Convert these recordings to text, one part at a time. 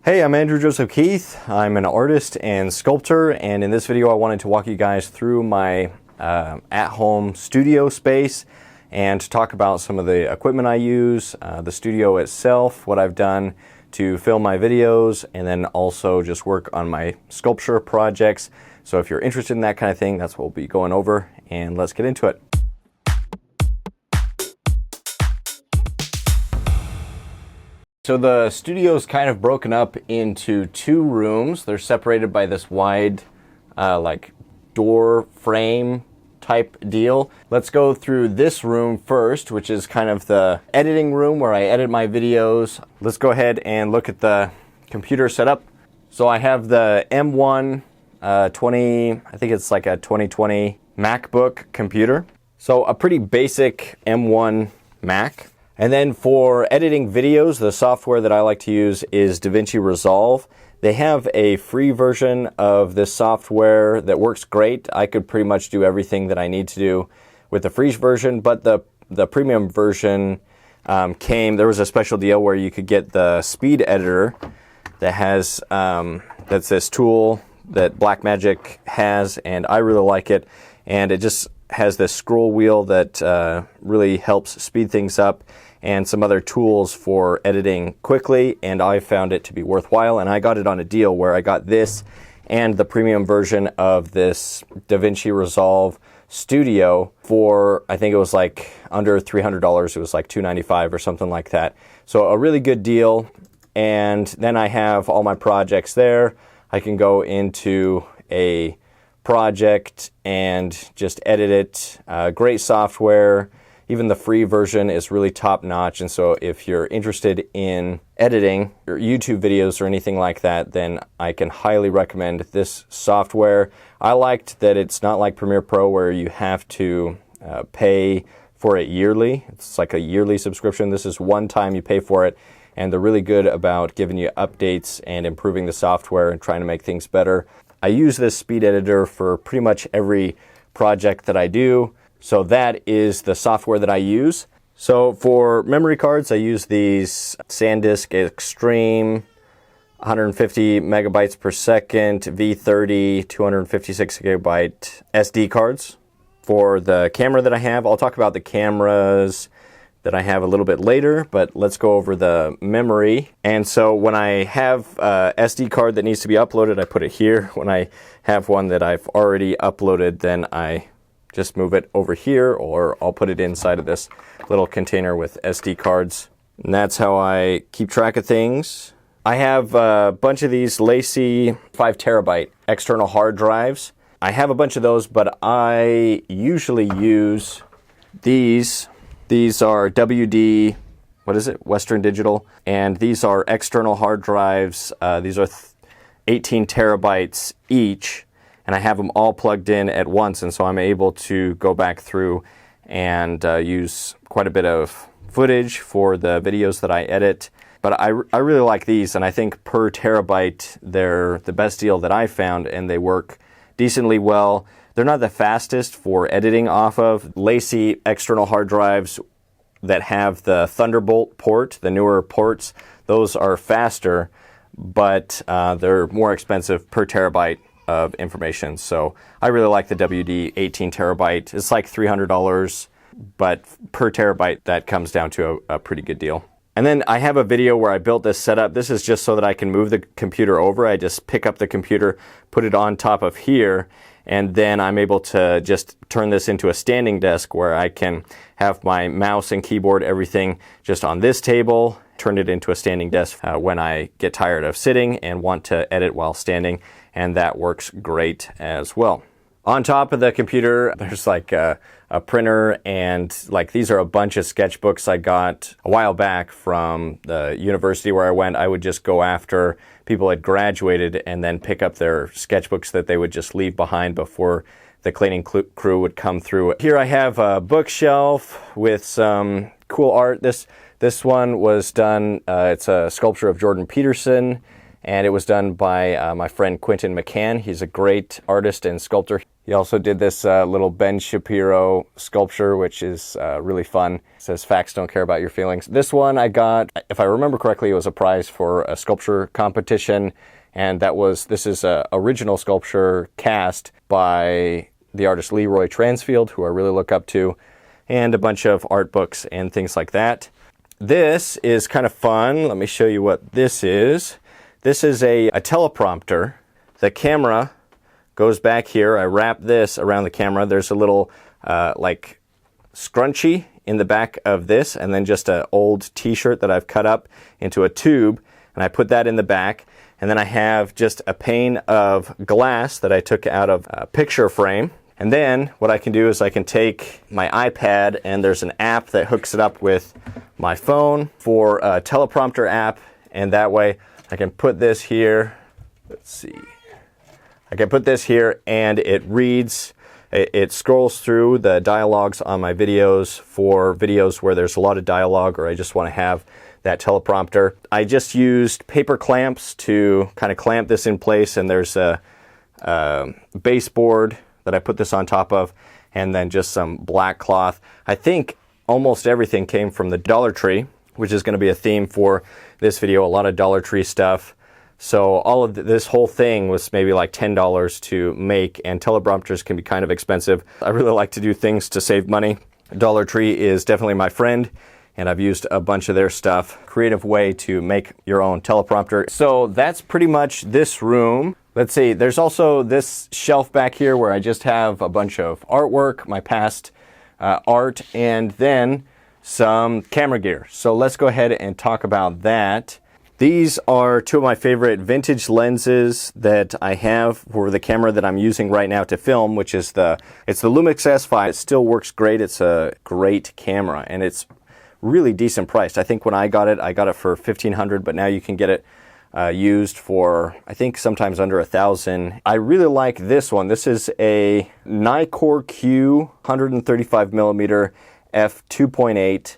Hey, I'm Andrew Joseph Keith. I'm an artist and sculptor, and in this video I wanted to walk you guys through my at-home studio space and to talk about some of the equipment I use, the studio itself, what I've done to film my videos, and then also just work on my sculpture projects. So if you're interested in that kind of thing, that's what we'll be going over, and let's get into it. So the studio's kind of broken up into two rooms. They're separated by this wide like door frame type deal. Let's go through this room first, which is kind of the editing room where I edit my videos. Let's go ahead and look at the computer setup. So I have the M1 I think it's like a 2020 MacBook computer. So a pretty basic M1 Mac. And then for editing videos, the software that I like to use is DaVinci Resolve. They have a free version of this software that works great. I could pretty much do everything that I need to do with the free version, but the premium version there was a special deal where you could get the speed editor that has, that's this tool that Blackmagic has, and I really like it. And it just has this scroll wheel that really helps speed things up, and some other tools for editing quickly, and I found it to be worthwhile, and I got it on a deal where I got this and the premium version of this DaVinci Resolve Studio for, I think it was like under $300. It was like $295 or something like that. So a really good deal. And then I have all my projects there. I can go into a project and just edit it. Great software. Even the free version is really top notch, and so if you're interested in editing your YouTube videos or anything like that, then I can highly recommend this software. I liked that it's not like Premiere Pro where you have to pay for it yearly. It's like a yearly subscription. This is one time you pay for it, and they're really good about giving you updates and improving the software and trying to make things better. I use this speed editor for pretty much every project that I do. So that is the software that I use. So for memory cards, I use these SanDisk Extreme 150 megabytes per second V30 256 gigabyte SD cards. For the camera that I have, I'll talk about the cameras that I have a little bit later, but let's go over the memory. And so when I have a SD card that needs to be uploaded, I put it here. When I have one that I've already uploaded, then I just move it over here, or I'll put it inside of this little container with SD cards. And that's how I keep track of things. I have a bunch of these LaCie 5 terabyte external hard drives. I have a bunch of those, but I usually use these. These are WD, what is it? Western Digital. And these are external hard drives. These are 18 terabytes each. And I have them all plugged in at once, and so I'm able to go back through and use quite a bit of footage for the videos that I edit. But I really like these, and I think per terabyte they're the best deal that I found, and they work decently well. They're not the fastest for editing off of. LaCie external hard drives that have the Thunderbolt port, the newer ports, those are faster, but they're more expensive per terabyte of information. So I really like the WD 18 terabyte. It's like $300, but per terabyte that comes down to a pretty good deal. And then I have a video where I built this setup. This is just so that I can move the computer over. I just pick up the computer, put it on top of here, and then I'm able to just turn this into a standing desk where I can have my mouse and keyboard, everything just on this table, turn it into a standing desk when I get tired of sitting and want to edit while standing, and that works great as well. On top of the computer, there's like a printer, and like these are a bunch of sketchbooks I got a while back from the university where I went. I would just go after people had graduated and then pick up their sketchbooks that they would just leave behind before the cleaning crew would come through. Here I have a bookshelf with some cool art. This one was done, it's a sculpture of Jordan Peterson, and it was done by my friend Quentin McCann. He's a great artist and sculptor. He also did this little Ben Shapiro sculpture, which is really fun. It says, "Facts don't care about your feelings." This one I got, if I remember correctly, it was a prize for a sculpture competition. And this is a original sculpture cast by the artist Leroy Transfield, who I really look up to, and a bunch of art books and things like that. This is kind of fun. Let me show you what this is. This is a teleprompter. The camera goes back here. I wrap this around the camera. There's a little like scrunchie in the back of this, and then just an old t-shirt that I've cut up into a tube, and I put that in the back. And then I have just a pane of glass that I took out of a picture frame. And then what I can do is I can take my iPad, and there's an app that hooks it up with my phone for a teleprompter app, and that way I can put this here. Let's see. I can put this here, and it reads, it scrolls through the dialogues on my videos for videos where there's a lot of dialogue, or I just want to have that teleprompter. I just used paper clamps to kind of clamp this in place, and there's a baseboard that I put this on top of, and then just some black cloth. I think almost everything came from the Dollar Tree, which is going to be a theme for this video, a lot of Dollar Tree stuff. So all of this whole thing was maybe like $10 to make, and teleprompters can be kind of expensive. I really like to do things to save money. Dollar Tree is definitely my friend, and I've used a bunch of their stuff. Creative way to make your own teleprompter. So that's pretty much this room. Let's see, there's also this shelf back here where I just have a bunch of artwork, my past art, and then some camera gear. So let's go ahead and talk about that. These are two of my favorite vintage lenses that I have for the camera that I'm using right now to film, which is it's the Lumix S5. It still works great. It's a great camera, and it's really decent priced. I think when I got it for $1,500, but now you can get it used for, I think, sometimes under $1,000. I really like this one. This is a Nikkor Q 135mm f2.8,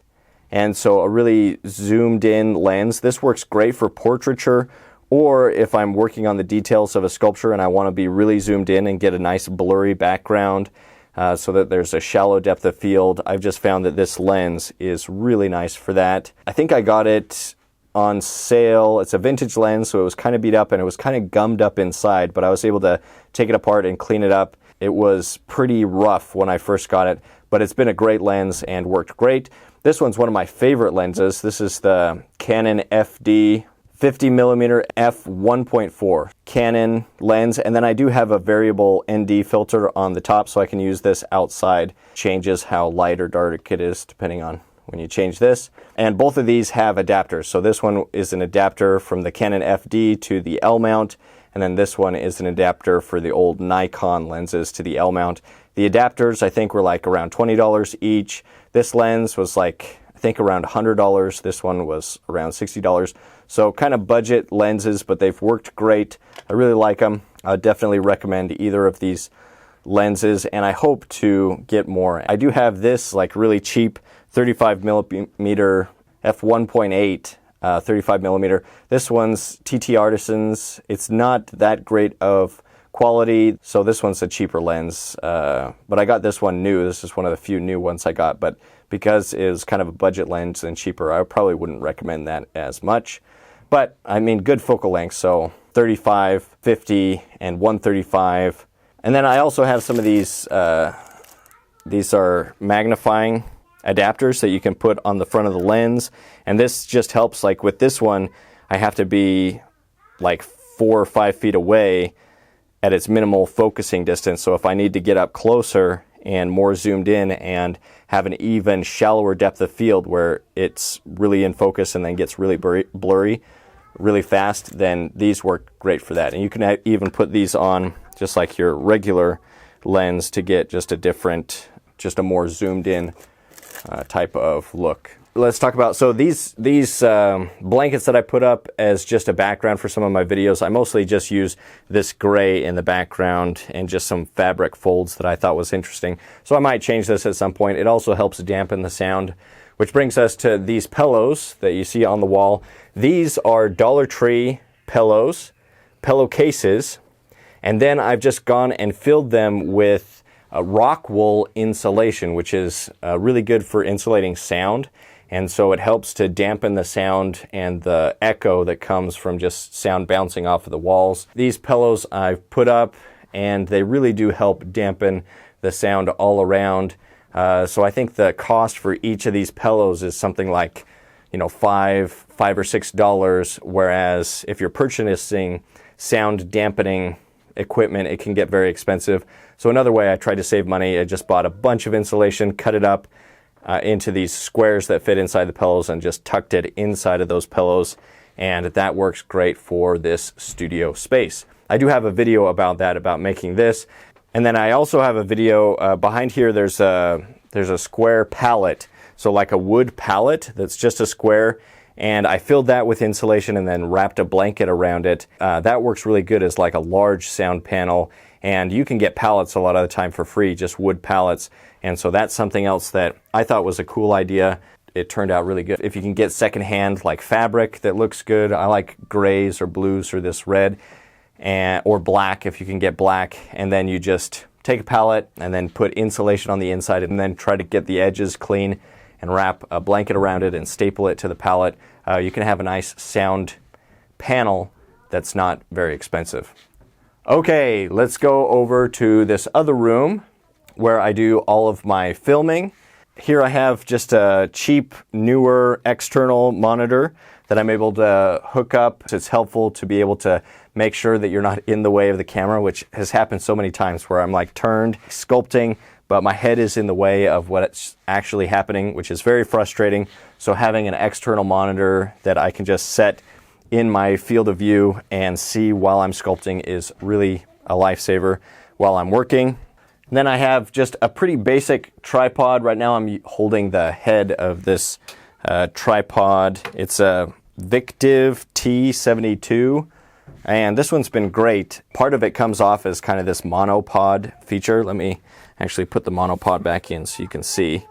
and so a really zoomed in lens. This works great for portraiture, or if I'm working on the details of a sculpture and I want to be really zoomed in and get a nice blurry background, so that there's a shallow depth of field. I've just found that this lens is really nice for that. I think I got it on sale. It's a vintage lens, so it was kind of beat up and it was kind of gummed up inside, but I was able to take it apart and clean it up. It was pretty rough when I first got it, but it's been a great lens and worked great. This one's one of my favorite lenses. This is the Canon FD 50mm f1.4 Canon lens, and then I do have a variable ND filter on the top, so I can use this outside. Changes how light or dark it is depending on when you change this. And both of these have adapters. So this one is an adapter from the Canon FD to the L mount, and then this one is an adapter for the old Nikon lenses to the L mount. The adapters I think were like around $20 each. This lens was like, I think, around $100. This one was around $60. So kind of budget lenses, but they've worked great. I really like them. I definitely recommend either of these lenses, and I hope to get more. I do have this like really cheap 35mm f1.8 35mm. This one's TT Artisans. It's not that great of quality, so this one's a cheaper lens. But I got this one new. This is one of the few new ones I got, but because it was kind of a budget lens and cheaper, I probably wouldn't recommend that as much. But I mean, good focal length, so 35, 50, and 135. And then I also have some of these. These are magnifying adapters that you can put on the front of the lens, and this just helps. Like with this one, I have to be like 4 or 5 feet away at its minimal focusing distance. So if I need to get up closer and more zoomed in and have an even shallower depth of field where it's really in focus and then gets really blurry really fast, then these work great for that. And you can even put these on just like your regular lens to get just a more zoomed in type of look. Let's talk about, so these blankets that I put up as just a background for some of my videos, I mostly just use this gray in the background and just some fabric folds that I thought was interesting. So I might change this at some point. It also helps dampen the sound, which brings us to these pillows that you see on the wall. These are Dollar Tree pillow cases, And then I've just gone and filled them with rock wool insulation, which is really good for insulating sound. And so it helps to dampen the sound and the echo that comes from just sound bouncing off of the walls. These pillows I've put up, and they really do help dampen the sound all around. So I think the cost for each of these pillows is something like, $5 or $6, whereas if you're purchasing sound dampening equipment, it can get very expensive. So another way I tried to save money, I just bought a bunch of insulation, cut it up into these squares that fit inside the pillows, and just tucked it inside of those pillows, and that works great for this studio space. I do have a video about that, about making this. And then I also have a video behind here. There's a square pallet, so like a wood pallet that's just a square, and I filled that with insulation and then wrapped a blanket around it. That works really good as like a large sound panel, and you can get pallets a lot of the time for free, just wood pallets. And so that's something else that I thought was a cool idea. It turned out really good. If you can get secondhand like fabric that looks good, I like grays or blues or this red, or black if you can get black, and then you just take a pallet and then put insulation on the inside and then try to get the edges clean and wrap a blanket around it and staple it to the pallet. You can have a nice sound panel that's not very expensive. Okay, let's go over to this other room where I do all of my filming. Here I have just a cheap, newer external monitor that I'm able to hook up. It's helpful to be able to make sure that you're not in the way of the camera, which has happened so many times where I'm like turned, sculpting, but my head is in the way of what's actually happening, which is very frustrating. So having an external monitor that I can just set in my field of view and see while I'm sculpting is really a lifesaver while I'm working. And then I have just a pretty basic tripod. Right now I'm holding the head of this tripod. It's a Victiv T72, and this one's been great. Part of it comes off as kind of this monopod feature. Let me actually put the monopod back in so you can see.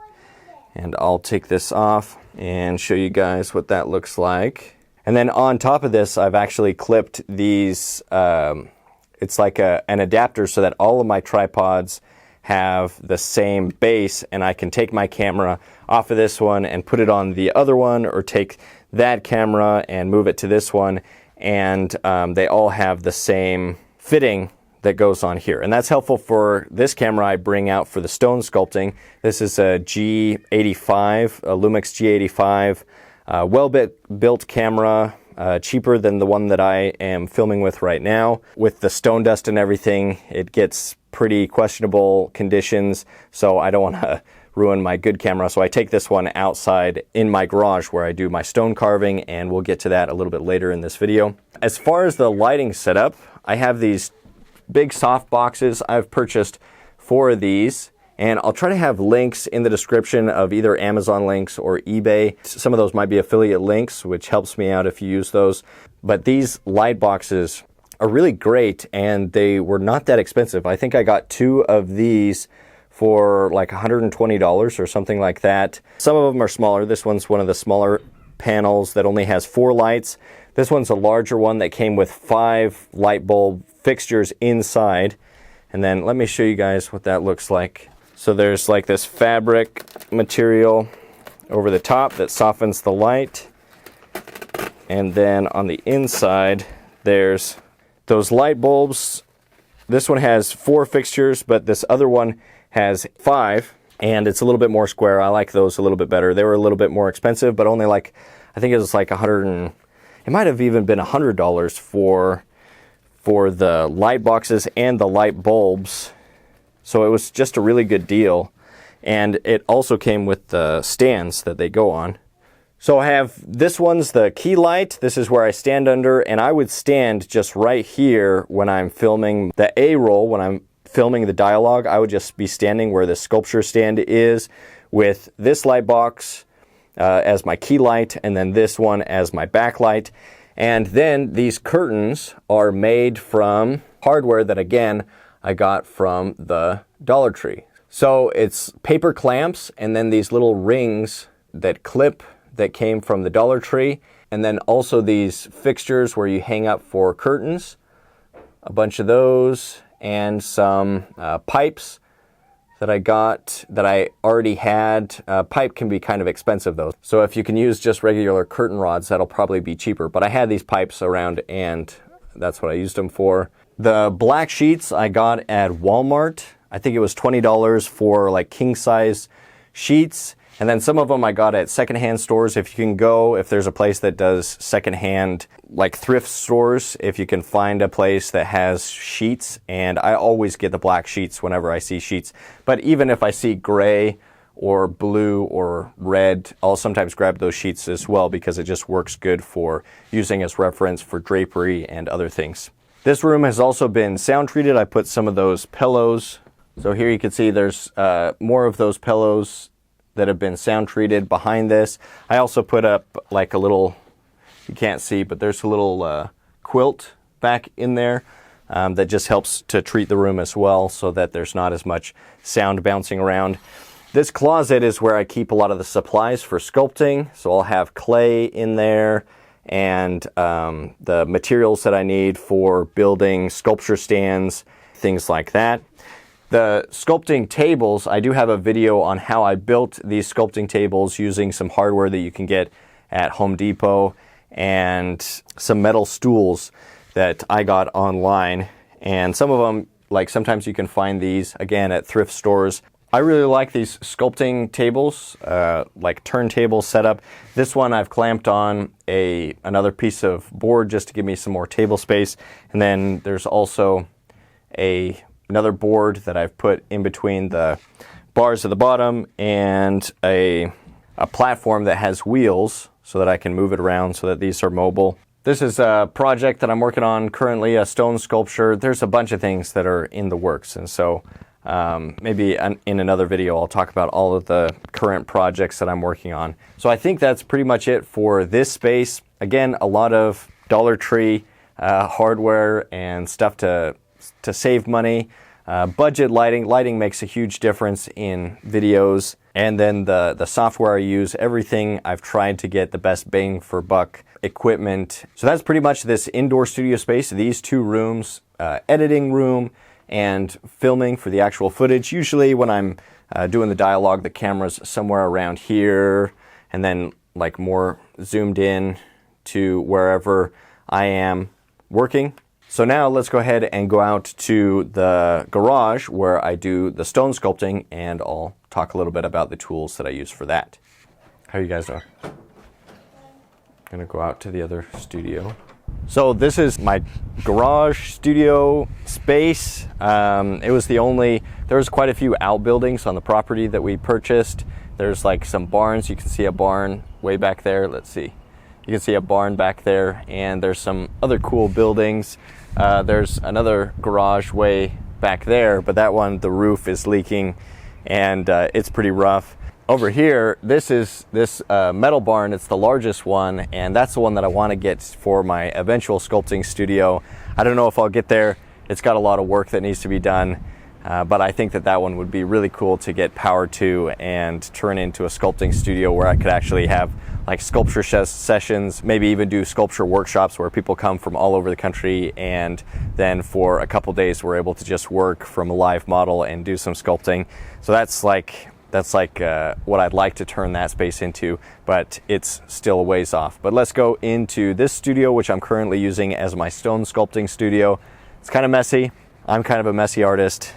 And I'll take this off and show you guys what that looks like. And then on top of this, I've actually clipped these, it's like an adapter so that all of my tripods have the same base, and I can take my camera off of this one and put it on the other one, or take that camera and move it to this one, and they all have the same fitting that goes on here. And that's helpful for this camera I bring out for the stone sculpting. This is a G85, a Lumix G85, well-built camera, cheaper than the one that I am filming with right now. With the stone dust and everything, it gets pretty questionable conditions, so I don't want to ruin my good camera. So I take this one outside in my garage where I do my stone carving, and we'll get to that a little bit later in this video. As far as the lighting setup, I have these big soft boxes. I've purchased 4 of these, and I'll try to have links in the description of either Amazon links or eBay. Some of those might be affiliate links, which helps me out if you use those. But these light boxes are really great, and they were not that expensive. I think I got 2 of these for like $120 or something like that. Some of them are smaller. This one's one of the smaller panels that only has 4 lights. This one's a larger one that came with 5 light bulb fixtures inside. And then let me show you guys what that looks like. So there's like this fabric material over the top that softens the light. And then on the inside, there's those light bulbs. This one has 4 fixtures, but this other one has 5, and it's a little bit more square. I like those a little bit better. They were a little bit more expensive, but only like, I think it was like it might have even been $100 for the light boxes and the light bulbs. So it was just a really good deal. And it also came with the stands that they go on. So I have, this one's the key light. This is where I stand under, and I would stand just right here when I'm filming the A-roll. When I'm filming the dialogue, I would just be standing where the sculpture stand is, with this light box as my key light, and then this one as my backlight. And then these curtains are made from hardware that, again, I got from the Dollar Tree. So it's paper clamps, and then these little rings that clip that came from the Dollar Tree, and then also these fixtures where you hang up for curtains. a bunch of those, and some pipes that I got that I already had. Pipe can be kind of expensive though, so if you can use just regular curtain rods, that'll probably be cheaper. But I had these pipes around and that's what I used them for. The black sheets I got at Walmart. I think it was $20 for like king size sheets. And then some of them I got at secondhand stores. If you can go, if there's a place that does secondhand, like thrift stores, if you can find a place that has sheets, and I always get the black sheets whenever I see sheets. But even if I see gray or blue or red, I'll sometimes grab those sheets as well because it just works good for using as reference for drapery and other things. This room has also been sound treated. I put some of those pillows. So here you can see there's more of those pillows that have been sound treated behind this. I also put up like a little, you can't see, but there's a little quilt back in there that just helps to treat the room as well so that there's not as much sound bouncing around. This closet is where I keep a lot of the supplies for sculpting. So I'll have clay in there and the materials that I need for building sculpture stands, things like that. The sculpting tables, I do have a video on how I built these sculpting tables using some hardware that you can get at Home Depot and some metal stools that I got online. And some of them, like sometimes you can find these again at thrift stores. I really like these sculpting tables, like turntable setup. This one I've clamped on another piece of board just to give me some more table space. And then there's also another board that I've put in between the bars at the bottom and a platform that has wheels so that I can move it around so that these are mobile. This is a project that I'm working on currently, a stone sculpture. There's a bunch of things that are in the works, and so maybe in another video I'll talk about all of the current projects that I'm working on. So I think that's pretty much it for this space. Again, a lot of Dollar Tree hardware and stuff to save money. Budget lighting. Lighting makes a huge difference in videos. And then the software I use, everything I've tried to get the best bang for buck equipment. So that's pretty much this indoor studio space. These two rooms, editing room and filming for the actual footage. Usually when I'm doing the dialogue, the camera's somewhere around here and then like more zoomed in to wherever I am working. So now let's go ahead and go out to the garage where I do the stone sculpting, and I'll talk a little bit about the tools that I use for that. How you guys doing? Gonna go out to the other studio. So this is my garage studio space. There was quite a few outbuildings on the property that we purchased. There's like some barns. You can see a barn way back there. Let's see. You can see a barn back there, and there's some other cool buildings. There's another garage way back there, but that one, the roof is leaking and it's pretty rough. Over here, this metal barn. It's the largest one, and that's the one that I want to get for my eventual sculpting studio. I don't know if I'll get there. It's got a lot of work that needs to be done, but I think that one would be really cool to get power to and turn into a sculpting studio where I could actually have like sculpture sessions, maybe even do sculpture workshops where people come from all over the country, and then for a couple days we're able to just work from a live model and do some sculpting. So that's like what I'd like to turn that space into, but it's still a ways off. But let's go into this studio, which I'm currently using as my stone sculpting studio. It's kind of messy. I'm kind of a messy artist,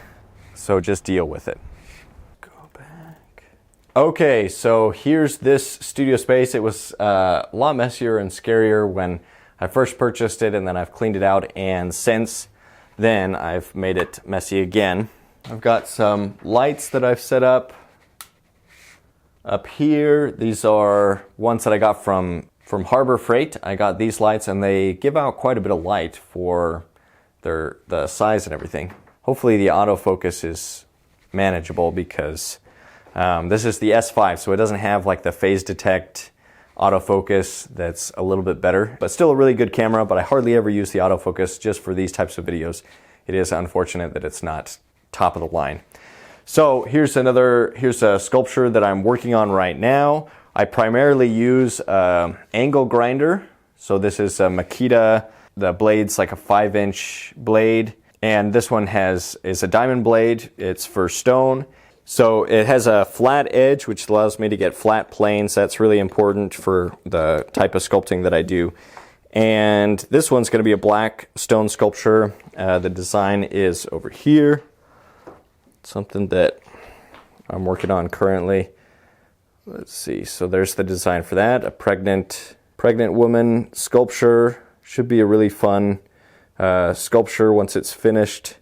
so just deal with it. Okay, so here's this studio space. It was a lot messier and scarier when I first purchased it, and then I've cleaned it out, and since then I've made it messy again. I've got some lights that I've set up here. These are ones that I got from Harbor Freight. I got these lights, and they give out quite a bit of light for the size and everything. Hopefully the autofocus is manageable because this is the S5, so it doesn't have like the phase detect autofocus. That's a little bit better, but still a really good camera, but I hardly ever use the autofocus just for these types of videos. It is unfortunate that it's not top of the line. So here's a sculpture that I'm working on right now. I primarily use angle grinder. So this is a Makita The blade's like a 5-inch blade, and this one is a diamond blade. It's for stone. So it has a flat edge, which allows me to get flat planes. That's really important for the type of sculpting that I do. And this one's going to be a black stone sculpture. The design is over here. Something that I'm working on currently. Let's see. So there's the design for that. A pregnant woman sculpture. Should be a really fun sculpture once it's finished.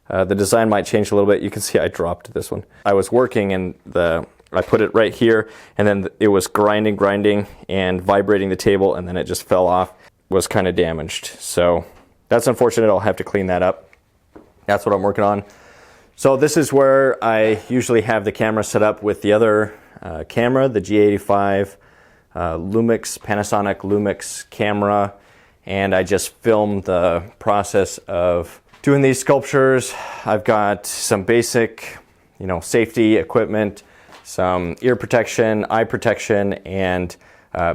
The design might change a little bit. You can see I dropped this one. I was working and I put it right here, and then it was grinding and vibrating the table, and then it just fell off. It was kind of damaged. So that's unfortunate. I'll have to clean that up. That's what I'm working on. So this is where I usually have the camera set up with the other camera, the G85 Lumix, Panasonic Lumix camera, and I just film the process of doing these sculptures. I've got some basic, safety equipment, some ear protection, eye protection, and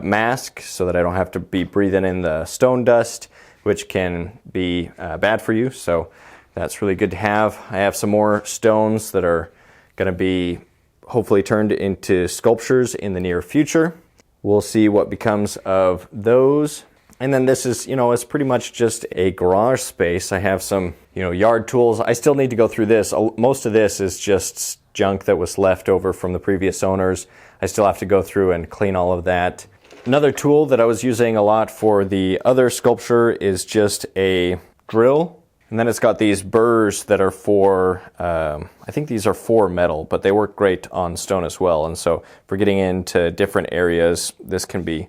mask so that I don't have to be breathing in the stone dust, which can be bad for you. So that's really good to have. I have some more stones that are going to be hopefully turned into sculptures in the near future. We'll see what becomes of those. And then this is, it's pretty much just a garage space. I have some, yard tools. I still need to go through this. Most of this is just junk that was left over from the previous owners. I still have to go through and clean all of that. Another tool that I was using a lot for the other sculpture is just a drill. And then it's got these burrs that are for, I think these are for metal, but they work great on stone as well. And so for getting into different areas, this can be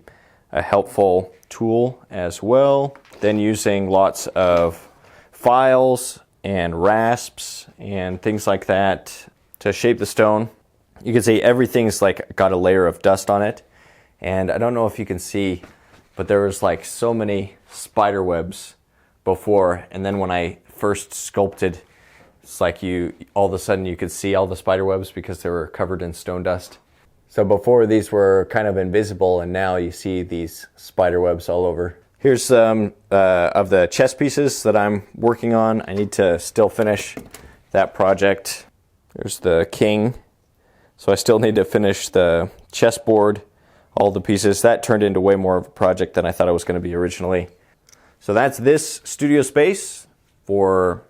a helpful tool as well. Then using lots of files and rasps and things like that to shape the stone. You can see everything's like got a layer of dust on it. And I don't know if you can see, but there was like so many spider webs before, and then when I first sculpted, it's like all of a sudden you could see all the spider webs because they were covered in stone dust. So before these were kind of invisible, and now you see these spider webs all over. Here's some of the chess pieces that I'm working on. I need to still finish that project. There's the king. So I still need to finish the chessboard, all the pieces. That turned into way more of a project than I thought it was going to be originally. So that's this studio space for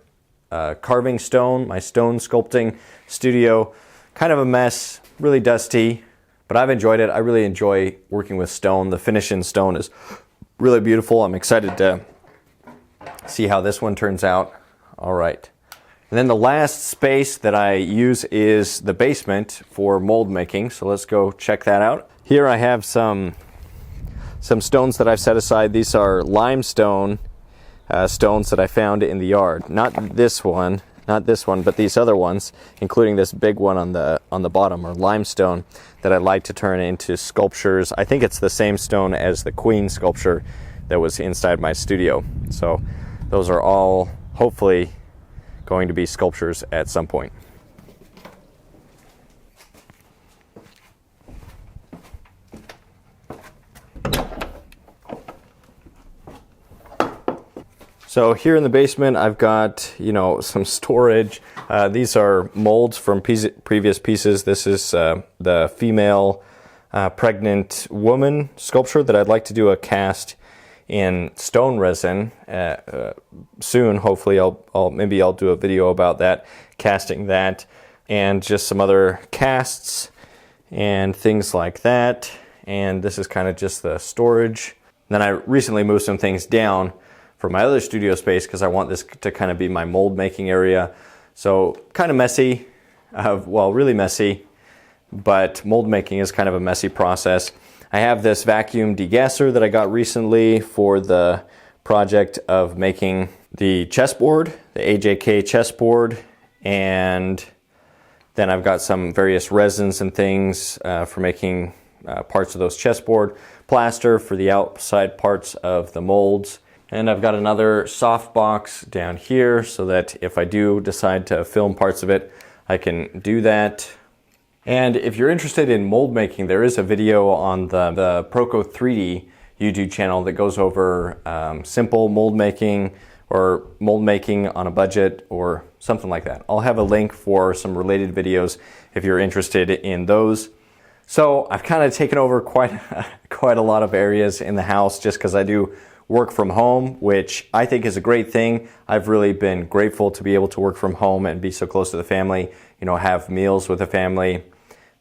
carving stone, my stone sculpting studio. Kind of a mess, really dusty, but I've enjoyed it. I really enjoy working with stone. The finish in stone is really beautiful. I'm excited to see how this one turns out. All right. And then the last space that I use is the basement for mold making. So let's go check that out. Here I have some stones that I've set aside. These are limestone stones that I found in the yard. Not this one, but these other ones, including this big one on the bottom, are limestone that I'd like to turn into sculptures. I think it's the same stone as the Queen sculpture that was inside my studio. So those are all hopefully going to be sculptures at some point. So here in the basement, I've got, some storage. These are molds from previous pieces. This is the female pregnant woman sculpture that I'd like to do a cast in stone resin soon. Hopefully, I'll do a video about that, casting that, and just some other casts and things like that. And this is kind of just the storage. Then I recently moved some things down for my other studio space because I want this to kind of be my mold making area. So kind of messy, really messy, but mold making is kind of a messy process. I have this vacuum degasser that I got recently for the project of making the chessboard, the AJK chessboard, and then I've got some various resins and things for making parts of those chessboard, plaster for the outside parts of the molds. And I've got another soft box down here so that if I do decide to film parts of it, I can do that. And if you're interested in mold making, there is a video on the Proco 3D YouTube channel that goes over simple mold making or mold making on a budget or something like that. I'll have a link for some related videos if you're interested in those. So I've kind of taken over quite a lot of areas in the house just because I do work from home, which I think is a great thing. I've really been grateful to be able to work from home and be so close to the family, you know, have meals with the family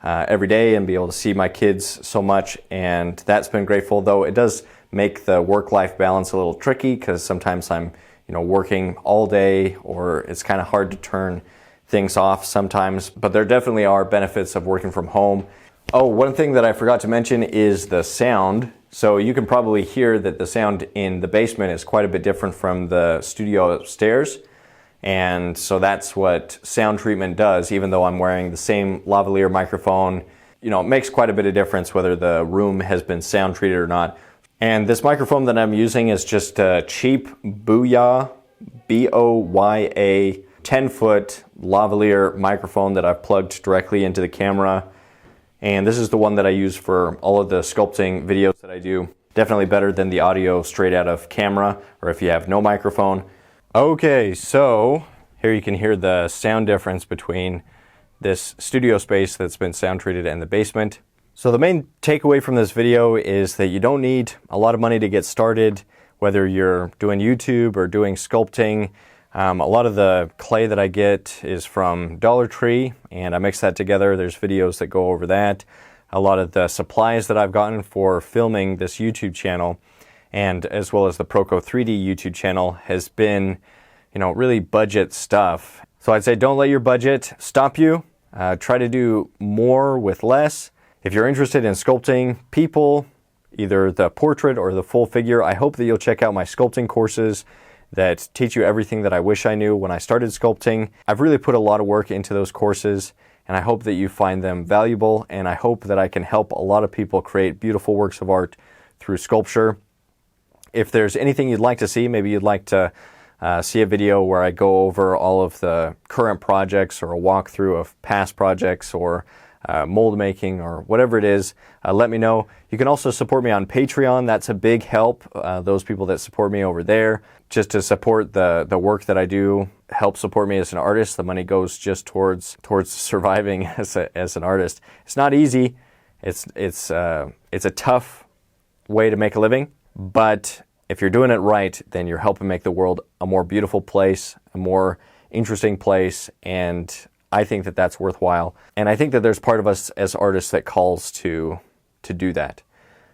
every day and be able to see my kids so much, and that's been grateful, though it does make the work-life balance a little tricky because sometimes I'm, you know, working all day, or it's kind of hard to turn things off sometimes, but there definitely are benefits of working from home. Oh, one thing that I forgot to mention is the sound. So you can probably hear that the sound in the basement is quite a bit different from the studio upstairs. And so that's what sound treatment does, even though I'm wearing the same lavalier microphone. You know, it makes quite a bit of difference whether the room has been sound treated or not. And this microphone that I'm using is just a cheap Boya, B-O-Y-A, 10-foot lavalier microphone that I've plugged directly into the camera. And this is the one that I use for all of the sculpting videos that I do. Definitely better than the audio straight out of camera, or if you have no microphone. Okay, so here you can hear the sound difference between this studio space that's been sound treated and the basement. So the main takeaway from this video is that you don't need a lot of money to get started, whether you're doing YouTube or doing sculpting. A lot of the clay that I get is from Dollar Tree, and I mix that together. There's videos that go over that. A lot of the supplies that I've gotten for filming this YouTube channel, and as well as the Proco 3D YouTube channel, has been, you know, really budget stuff. So I'd say don't let your budget stop you. Try to do more with less. If you're interested in sculpting people, either the portrait or the full figure, I hope that you'll check out my sculpting courses that teach you everything that I wish I knew when I started sculpting. I've really put a lot of work into those courses, and I hope that you find them valuable, and I hope that I can help a lot of people create beautiful works of art through sculpture. If there's anything you'd like to see, maybe you'd like to see a video where I go over all of the current projects, or a walkthrough of past projects, or mold making, or whatever it is, let me know. You can also support me on Patreon. That's a big help. Those people that support me over there, just to support the work that I do, help support me as an artist. The money goes just towards surviving as an artist. It's not easy. It's a tough way to make a living, but if you're doing it right, then you're helping make the world a more beautiful place, a more interesting place, and I think that that's worthwhile. And I think that there's part of us as artists that calls to do that.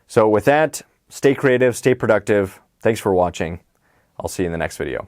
So with that, stay creative, stay productive. Thanks for watching. I'll see you in the next video.